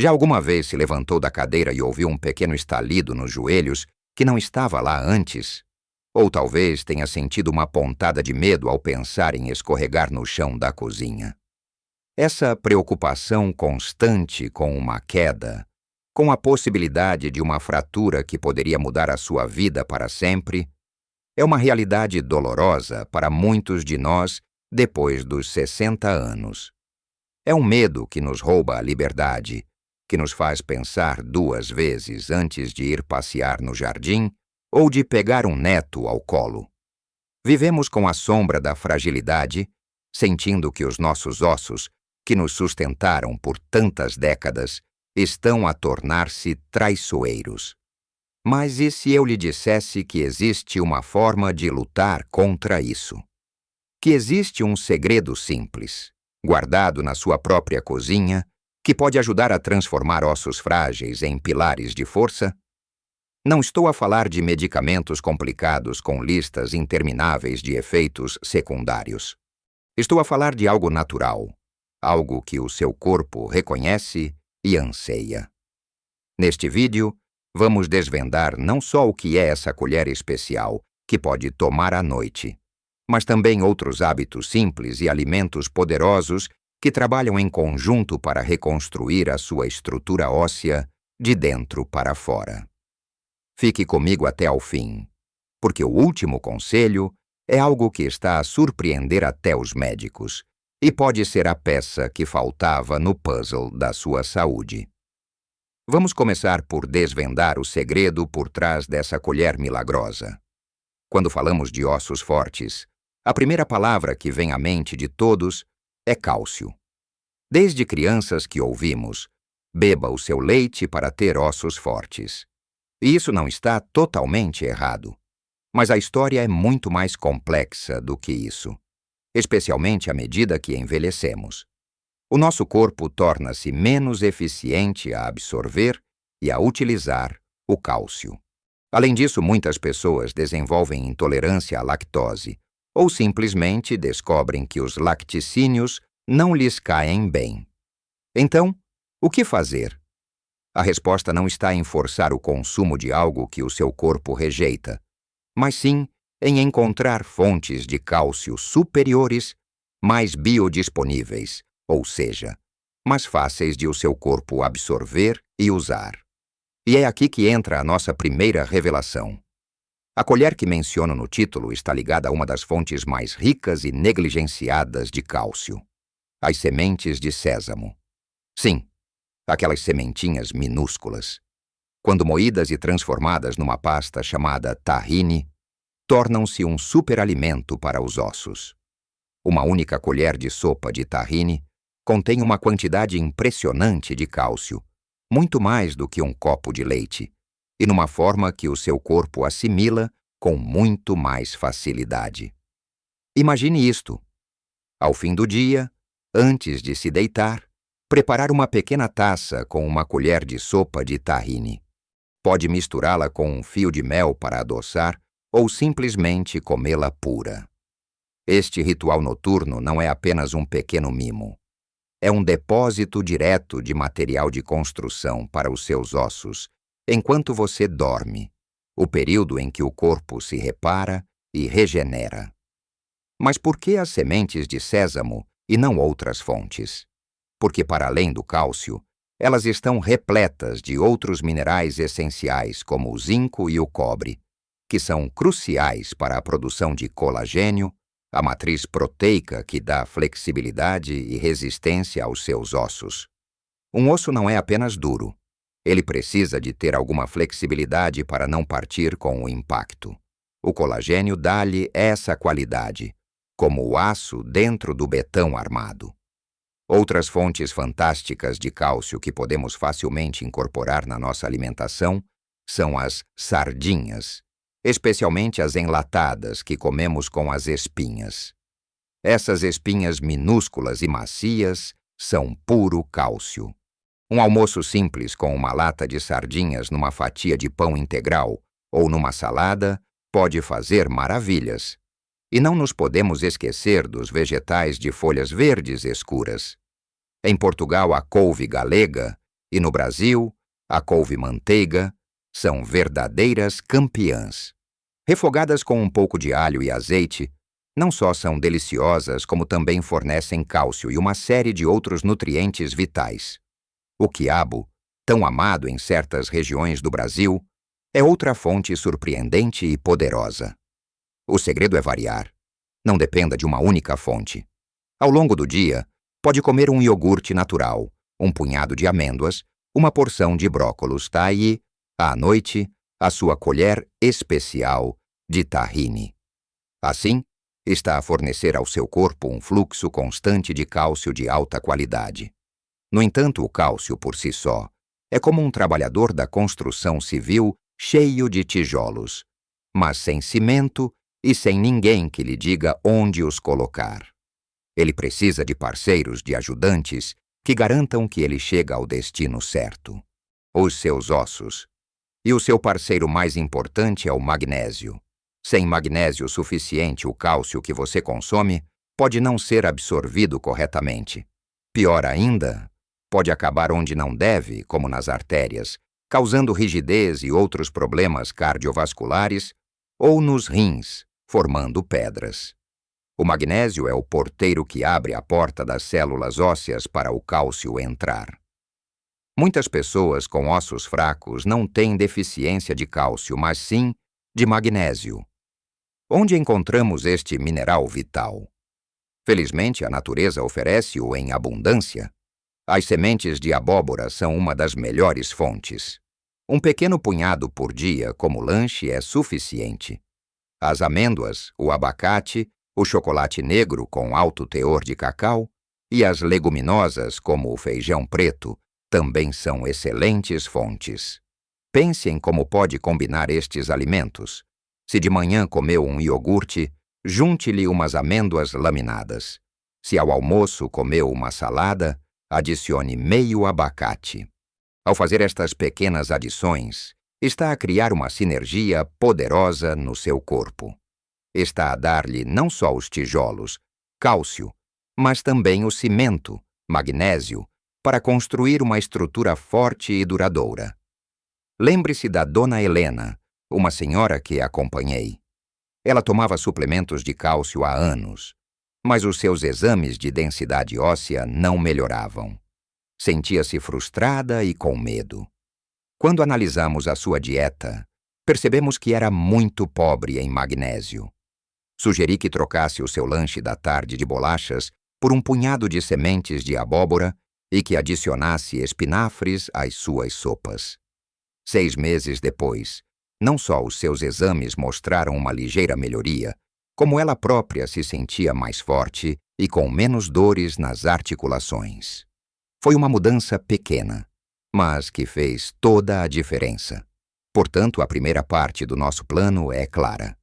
Já alguma vez se levantou da cadeira e ouviu um pequeno estalido nos joelhos que não estava lá antes? Ou talvez tenha sentido uma pontada de medo ao pensar em escorregar no chão da cozinha. Essa preocupação constante com uma queda, com a possibilidade de uma fratura que poderia mudar a sua vida para sempre, é uma realidade dolorosa para muitos de nós depois dos 60 anos. É um medo que nos rouba a liberdade, que nos faz pensar 2 vezes antes de ir passear no jardim ou de pegar um neto ao colo. Vivemos com a sombra da fragilidade, sentindo que os nossos ossos, que nos sustentaram por tantas décadas, estão a tornar-se traiçoeiros. Mas e se eu lhe dissesse que existe uma forma de lutar contra isso? Que existe um segredo simples, guardado na sua própria cozinha, que pode ajudar a transformar ossos frágeis em pilares de força? Não estou a falar de medicamentos complicados com listas intermináveis de efeitos secundários. Estou a falar de algo natural, algo que o seu corpo reconhece e anseia. Neste vídeo, vamos desvendar não só o que é essa colher especial que pode tomar à noite, mas também outros hábitos simples e alimentos poderosos que trabalham em conjunto para reconstruir a sua estrutura óssea de dentro para fora. Fique comigo até ao fim, porque o último conselho é algo que está a surpreender até os médicos e pode ser a peça que faltava no puzzle da sua saúde. Vamos começar por desvendar o segredo por trás dessa colher milagrosa. Quando falamos de ossos fortes, a primeira palavra que vem à mente de todos é cálcio. Desde crianças que ouvimos, beba o seu leite para ter ossos fortes. E isso não está totalmente errado. Mas a história é muito mais complexa do que isso, especialmente à medida que envelhecemos. O nosso corpo torna-se menos eficiente a absorver e a utilizar o cálcio. Além disso, muitas pessoas desenvolvem intolerância à lactose ou simplesmente descobrem que os lacticínios não lhes caem bem. Então, o que fazer? A resposta não está em forçar o consumo de algo que o seu corpo rejeita, mas sim em encontrar fontes de cálcio superiores, mais biodisponíveis, ou seja, mais fáceis de o seu corpo absorver e usar. E é aqui que entra a nossa primeira revelação. A colher que menciono no título está ligada a uma das fontes mais ricas e negligenciadas de cálcio: as sementes de sésamo. Sim, aquelas sementinhas minúsculas. Quando moídas e transformadas numa pasta chamada tahine, tornam-se um superalimento para os ossos. Uma única colher de sopa de tahine contém uma quantidade impressionante de cálcio, muito mais do que um copo de leite, e numa forma que o seu corpo assimila com muito mais facilidade. Imagine isto. Ao fim do dia, antes de se deitar, preparar uma pequena taça com uma colher de sopa de tahine. Pode misturá-la com um fio de mel para adoçar ou simplesmente comê-la pura. Este ritual noturno não é apenas um pequeno mimo. É um depósito direto de material de construção para os seus ossos, enquanto você dorme, o período em que o corpo se repara e regenera. Mas por que as sementes de sésamo e não outras fontes? Porque, para além do cálcio, elas estão repletas de outros minerais essenciais como o zinco e o cobre, que são cruciais para a produção de colagênio, a matriz proteica que dá flexibilidade e resistência aos seus ossos. Um osso não é apenas duro. Ele precisa de ter alguma flexibilidade para não partir com o impacto. O colagênio dá-lhe essa qualidade, como o aço dentro do betão armado. Outras fontes fantásticas de cálcio que podemos facilmente incorporar na nossa alimentação são as sardinhas, especialmente as enlatadas que comemos com as espinhas. Essas espinhas minúsculas e macias são puro cálcio. Um almoço simples com uma lata de sardinhas numa fatia de pão integral ou numa salada pode fazer maravilhas. E não nos podemos esquecer dos vegetais de folhas verdes escuras. Em Portugal, a couve galega E no Brasil, a couve-manteiga são verdadeiras campeãs. Refogadas com um pouco de alho e azeite, não só são deliciosas, como também fornecem cálcio e uma série de outros nutrientes vitais. O quiabo, tão amado em certas regiões do Brasil, é outra fonte surpreendente e poderosa. O segredo é variar. Não dependa de uma única fonte. Ao longo do dia, pode comer um iogurte natural, um punhado de amêndoas, uma porção de brócolos, tá? E, à noite, a sua colher especial de tahine. Assim, está a fornecer ao seu corpo um fluxo constante de cálcio de alta qualidade. No entanto, o cálcio, por si só, é como um trabalhador da construção civil cheio de tijolos, mas sem cimento e sem ninguém que lhe diga onde os colocar. Ele precisa de parceiros, de ajudantes, que garantam que ele chega ao destino certo. Os seus ossos. E o seu parceiro mais importante é o magnésio. Sem magnésio suficiente, o cálcio que você consome pode não ser absorvido corretamente. Pior ainda, pode acabar onde não deve, como nas artérias, causando rigidez e outros problemas cardiovasculares, ou nos rins, formando pedras. O magnésio é o porteiro que abre a porta das células ósseas para o cálcio entrar. Muitas pessoas com ossos fracos não têm deficiência de cálcio, mas sim de magnésio. Onde encontramos este mineral vital? Felizmente, a natureza oferece-o em abundância. As sementes de abóbora são uma das melhores fontes. Um pequeno punhado por dia como lanche é suficiente. As amêndoas, o abacate, o chocolate negro com alto teor de cacau e as leguminosas, como o feijão preto, também são excelentes fontes. Pense em como pode combinar estes alimentos. Se de manhã comeu um iogurte, junte-lhe umas amêndoas laminadas. Se ao almoço comeu uma salada, adicione meio abacate. Ao fazer estas pequenas adições, está a criar uma sinergia poderosa no seu corpo. Está a dar-lhe não só os tijolos, cálcio, mas também o cimento, magnésio, para construir uma estrutura forte e duradoura. Lembre-se da Dona Helena, uma senhora que acompanhei. Ela tomava suplementos de cálcio há anos, mas os seus exames de densidade óssea não melhoravam. Sentia-se frustrada e com medo. Quando analisamos a sua dieta, percebemos que era muito pobre em magnésio. Sugeri que trocasse o seu lanche da tarde de bolachas por um punhado de sementes de abóbora e que adicionasse espinafres às suas sopas. 6 meses depois, não só os seus exames mostraram uma ligeira melhoria, como ela própria se sentia mais forte e com menos dores nas articulações. Foi uma mudança pequena, mas que fez toda a diferença. Portanto, a primeira parte do nosso plano é clara: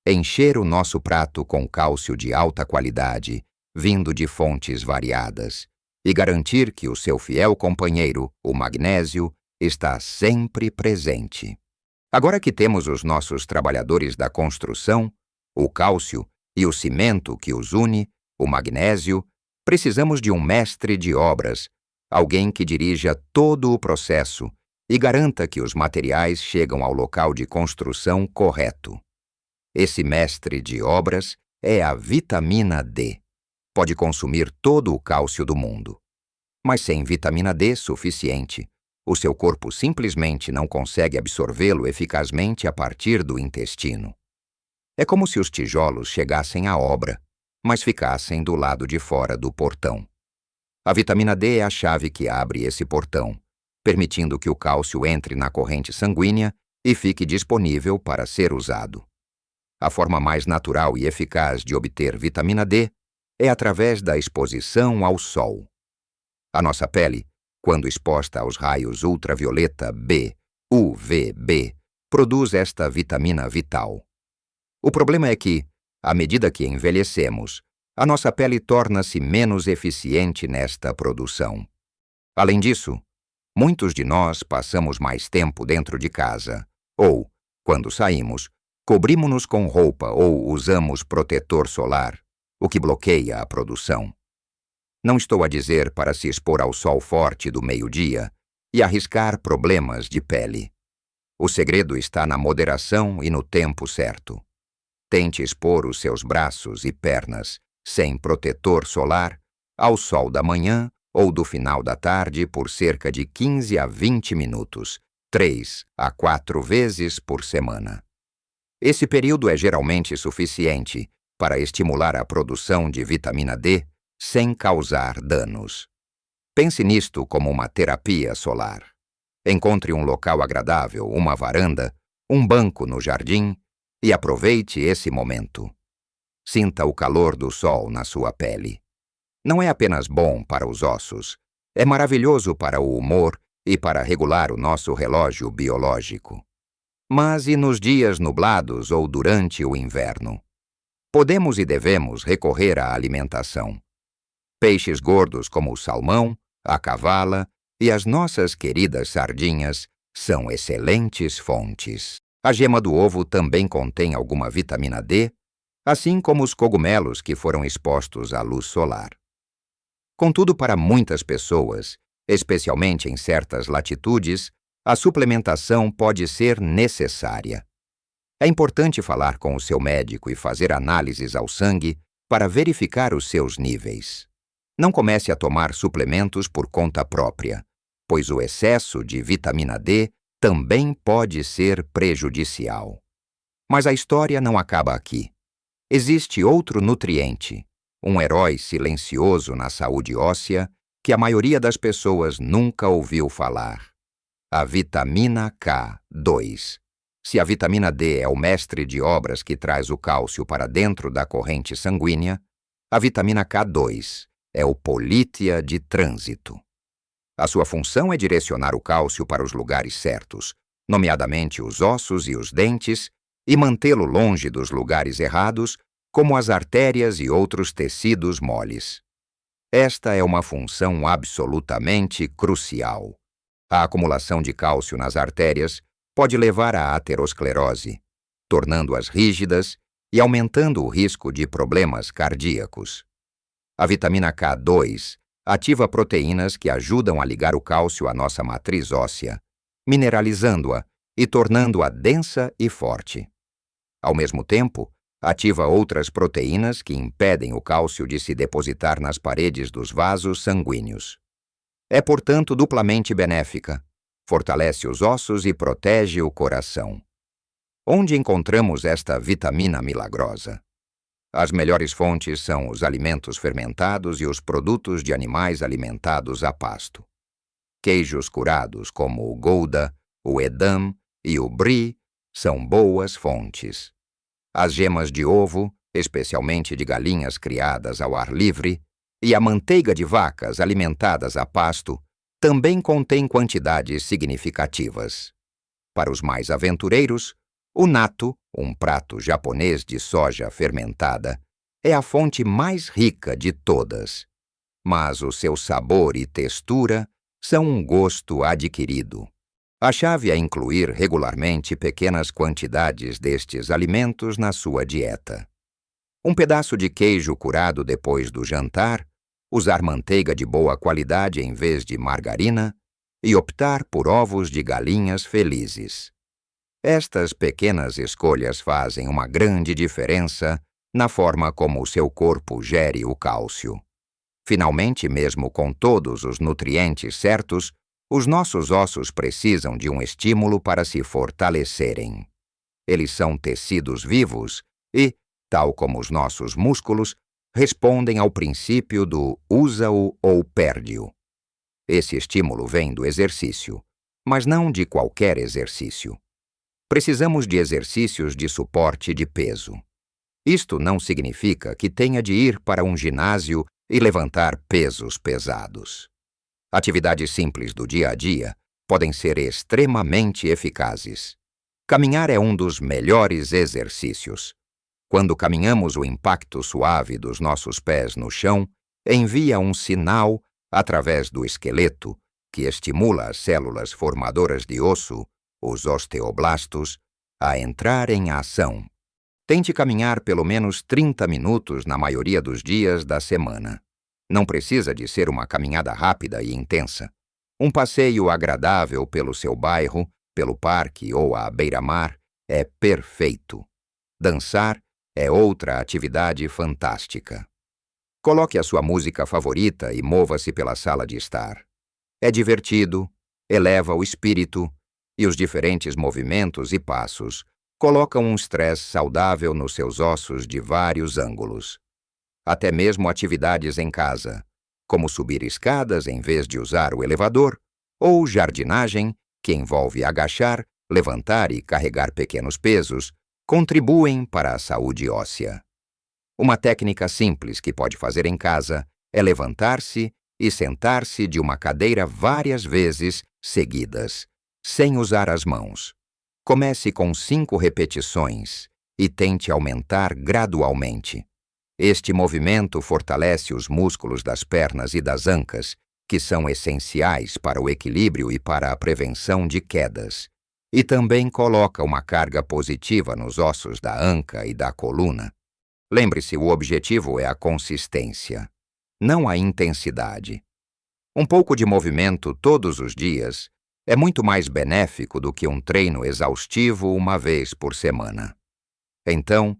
encher o nosso prato com cálcio de alta qualidade, vindo de fontes variadas, e garantir que o seu fiel companheiro, o magnésio, está sempre presente. Agora que temos os nossos trabalhadores da construção, o cálcio e o cimento que os une, o magnésio, precisamos de um mestre de obras, alguém que dirija todo o processo e garanta que os materiais chegam ao local de construção correto. Esse mestre de obras é a vitamina D. Pode consumir todo o cálcio do mundo. Mas sem vitamina D suficiente, o seu corpo simplesmente não consegue absorvê-lo eficazmente a partir do intestino. É como se os tijolos chegassem à obra, mas ficassem do lado de fora do portão. A vitamina D é a chave que abre esse portão, permitindo que o cálcio entre na corrente sanguínea e fique disponível para ser usado. A forma mais natural e eficaz de obter vitamina D é através da exposição ao sol. A nossa pele, quando exposta aos raios ultravioleta B, UVB, produz esta vitamina vital. O problema é que, à medida que envelhecemos, a nossa pele torna-se menos eficiente nesta produção. Além disso, muitos de nós passamos mais tempo dentro de casa, ou, quando saímos, cobrimos-nos com roupa ou usamos protetor solar, o que bloqueia a produção. Não estou a dizer para se expor ao sol forte do meio-dia, e arriscar problemas de pele. O segredo está na moderação e no tempo certo. Tente expor os seus braços e pernas, sem protetor solar, ao sol da manhã ou do final da tarde por cerca de 15 a 20 minutos, 3 a 4 vezes por semana. Esse período é geralmente suficiente para estimular a produção de vitamina D sem causar danos. Pense nisto como uma terapia solar. Encontre um local agradável, uma varanda, um banco no jardim e aproveite esse momento. Sinta o calor do sol na sua pele. Não é apenas bom para os ossos, é maravilhoso para o humor e para regular o nosso relógio biológico. Mas e nos dias nublados ou durante o inverno? Podemos e devemos recorrer à alimentação. Peixes gordos como o salmão, a cavala e as nossas queridas sardinhas são excelentes fontes. A gema do ovo também contém alguma vitamina D, assim como os cogumelos que foram expostos à luz solar. Contudo, para muitas pessoas, especialmente em certas latitudes, a suplementação pode ser necessária. É importante falar com o seu médico e fazer análises ao sangue para verificar os seus níveis. Não comece a tomar suplementos por conta própria, pois o excesso de vitamina D também pode ser prejudicial. Mas a história não acaba aqui. Existe outro nutriente, um herói silencioso na saúde óssea que a maioria das pessoas nunca ouviu falar. A vitamina K2. Se a vitamina D é o mestre de obras que traz o cálcio para dentro da corrente sanguínea, a vitamina K2 é o polítia de trânsito. A sua função é direcionar o cálcio para os lugares certos, nomeadamente os ossos e os dentes, e mantê-lo longe dos lugares errados, como as artérias e outros tecidos moles. Esta é uma função absolutamente crucial. A acumulação de cálcio nas artérias pode levar à aterosclerose, tornando-as rígidas e aumentando o risco de problemas cardíacos. A vitamina K2 ativa proteínas que ajudam a ligar o cálcio à nossa matriz óssea, mineralizando-a e tornando-a densa e forte. Ao mesmo tempo, ativa outras proteínas que impedem o cálcio de se depositar nas paredes dos vasos sanguíneos. É, portanto, duplamente benéfica. Fortalece os ossos e protege o coração. Onde encontramos esta vitamina milagrosa? As melhores fontes são os alimentos fermentados e os produtos de animais alimentados a pasto. Queijos curados como o Gouda, o Edam e o Brie são boas fontes. As gemas de ovo, especialmente de galinhas criadas ao ar livre, e a manteiga de vacas alimentadas a pasto também contêm quantidades significativas. Para os mais aventureiros, o natto, um prato japonês de soja fermentada, é a fonte mais rica de todas. Mas o seu sabor e textura são um gosto adquirido. A chave é incluir regularmente pequenas quantidades destes alimentos na sua dieta. Um pedaço de queijo curado depois do jantar, usar manteiga de boa qualidade em vez de margarina e optar por ovos de galinhas felizes. Estas pequenas escolhas fazem uma grande diferença na forma como o seu corpo gere o cálcio. Finalmente, mesmo com todos os nutrientes certos, os nossos ossos precisam de um estímulo para se fortalecerem. Eles são tecidos vivos e, tal como os nossos músculos, respondem ao princípio do usa-o ou perde-o. Esse estímulo vem do exercício, mas não de qualquer exercício. Precisamos de exercícios de suporte de peso. Isto não significa que tenha de ir para um ginásio e levantar pesos pesados. Atividades simples do dia a dia podem ser extremamente eficazes. Caminhar é um dos melhores exercícios. Quando caminhamos, o impacto suave dos nossos pés no chão envia um sinal através do esqueleto que estimula as células formadoras de osso, os osteoblastos, a entrar em ação. Tente caminhar pelo menos 30 minutos na maioria dos dias da semana. Não precisa de ser uma caminhada rápida e intensa. Um passeio agradável pelo seu bairro, pelo parque ou à beira-mar é perfeito. Dançar é outra atividade fantástica. Coloque a sua música favorita e mova-se pela sala de estar. É divertido, eleva o espírito e os diferentes movimentos e passos colocam um estresse saudável nos seus ossos de vários ângulos. Até mesmo atividades em casa, como subir escadas em vez de usar o elevador, ou jardinagem, que envolve agachar, levantar e carregar pequenos pesos, contribuem para a saúde óssea. Uma técnica simples que pode fazer em casa é levantar-se e sentar-se de uma cadeira várias vezes seguidas, sem usar as mãos. Comece com 5 repetições e tente aumentar gradualmente. Este movimento fortalece os músculos das pernas e das ancas, que são essenciais para o equilíbrio e para a prevenção de quedas, e também coloca uma carga positiva nos ossos da anca e da coluna. Lembre-se, o objetivo é a consistência, não a intensidade. Um pouco de movimento todos os dias é muito mais benéfico do que um treino exaustivo uma vez por semana. Então,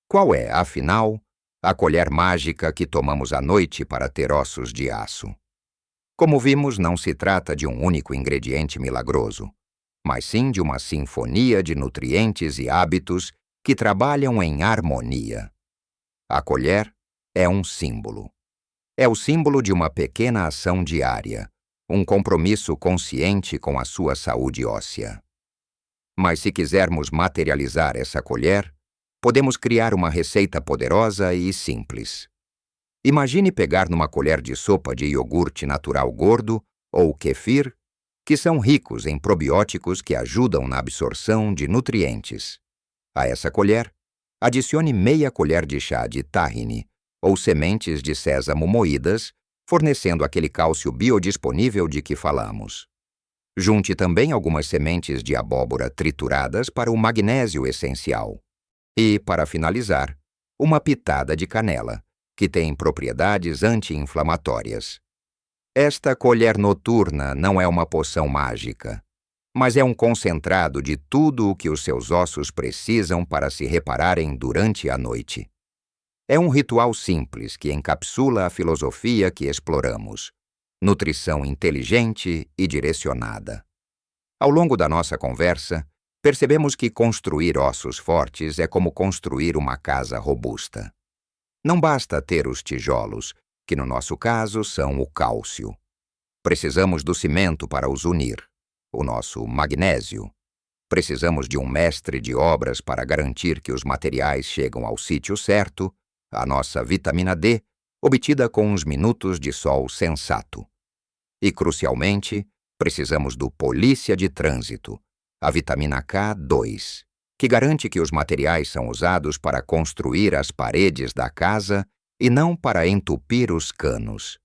qual é, afinal, a colher mágica que tomamos à noite para ter ossos de aço? Como vimos, não se trata de um único ingrediente milagroso, mas sim de uma sinfonia de nutrientes e hábitos que trabalham em harmonia. A colher é um símbolo. É o símbolo de uma pequena ação diária, um compromisso consciente com a sua saúde óssea. Mas se quisermos materializar essa colher, podemos criar uma receita poderosa e simples. Imagine pegar numa colher de sopa de iogurte natural gordo ou kefir, que são ricos em probióticos que ajudam na absorção de nutrientes. A essa colher, adicione meia colher de chá de tahine ou sementes de sésamo moídas, fornecendo aquele cálcio biodisponível de que falamos. Junte também algumas sementes de abóbora trituradas para o magnésio essencial. E, para finalizar, uma pitada de canela, que tem propriedades anti-inflamatórias. Esta colher noturna não é uma poção mágica, mas é um concentrado de tudo o que os seus ossos precisam para se repararem durante a noite. É um ritual simples que encapsula a filosofia que exploramos: nutrição inteligente e direcionada. Ao longo da nossa conversa, percebemos que construir ossos fortes é como construir uma casa robusta. Não basta ter os tijolos, que no nosso caso são o cálcio. Precisamos do cimento para os unir, o nosso magnésio. Precisamos de um mestre de obras para garantir que os materiais chegam ao sítio certo, a nossa vitamina D, obtida com uns minutos de sol sensato. E, crucialmente, precisamos do polícia de trânsito, a vitamina K2, que garante que os materiais são usados para construir as paredes da casa e não para entupir os canos.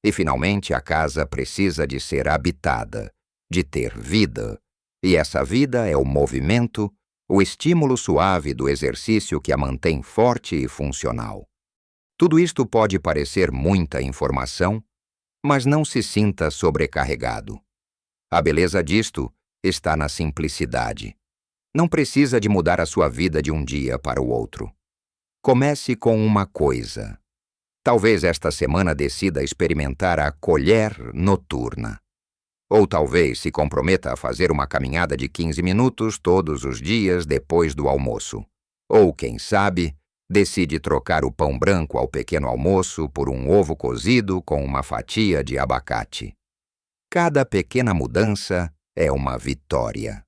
E, finalmente, a casa precisa de ser habitada, de ter vida, e essa vida é o movimento, o estímulo suave do exercício que a mantém forte e funcional. Tudo isto pode parecer muita informação, mas não se sinta sobrecarregado. A beleza disto está na simplicidade. Não precisa de mudar a sua vida de um dia para o outro. Comece com uma coisa. Talvez esta semana decida experimentar a colher noturna. Ou talvez se comprometa a fazer uma caminhada de 15 minutos todos os dias depois do almoço. Ou, quem sabe, decide trocar o pão branco ao pequeno almoço por um ovo cozido com uma fatia de abacate. Cada pequena mudança é uma vitória.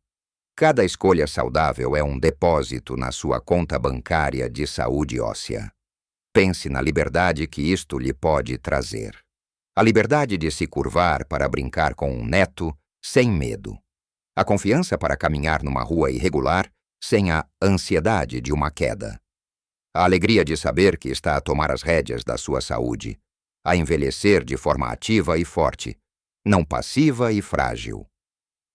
Cada escolha saudável é um depósito na sua conta bancária de saúde óssea. Pense na liberdade que isto lhe pode trazer. A liberdade de se curvar para brincar com um neto sem medo. A confiança para caminhar numa rua irregular sem a ansiedade de uma queda. A alegria de saber que está a tomar as rédeas da sua saúde, a envelhecer de forma ativa e forte, não passiva e frágil.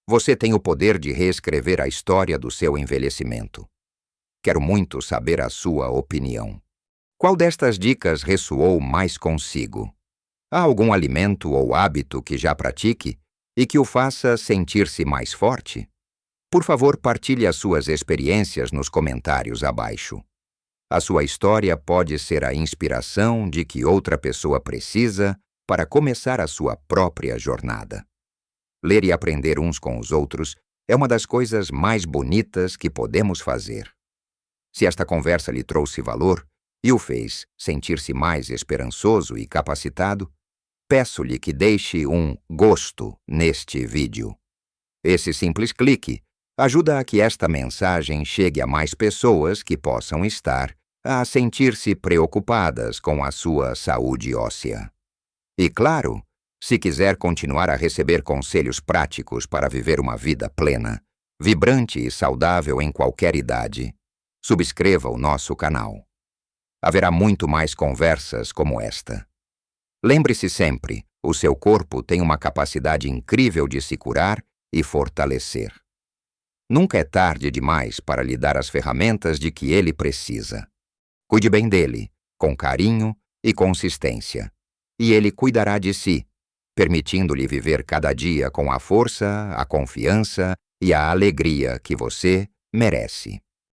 Você tem o poder de reescrever a história do seu envelhecimento. Quero muito saber a sua opinião. Qual destas dicas ressoou mais consigo? Há algum alimento ou hábito que já pratique e que o faça sentir-se mais forte? Por favor, partilhe as suas experiências nos comentários abaixo. A sua história pode ser a inspiração de que outra pessoa precisa para começar a sua própria jornada. Ler e aprender uns com os outros é uma das coisas mais bonitas que podemos fazer. Se esta conversa lhe trouxe valor e o fez sentir-se mais esperançoso e capacitado, peço-lhe que deixe um gosto neste vídeo. Esse simples clique ajuda a que esta mensagem chegue a mais pessoas que possam estar a sentir-se preocupadas com a sua saúde óssea. E claro, se quiser continuar a receber conselhos práticos para viver uma vida plena, vibrante e saudável em qualquer idade, subscreva o nosso canal. Haverá muito mais conversas como esta. Lembre-se sempre, o seu corpo tem uma capacidade incrível de se curar e fortalecer. Nunca é tarde demais para lhe dar as ferramentas de que ele precisa. Cuide bem dele, com carinho e consistência, e ele cuidará de si, permitindo-lhe viver cada dia com a força, a confiança e a alegria que você merece.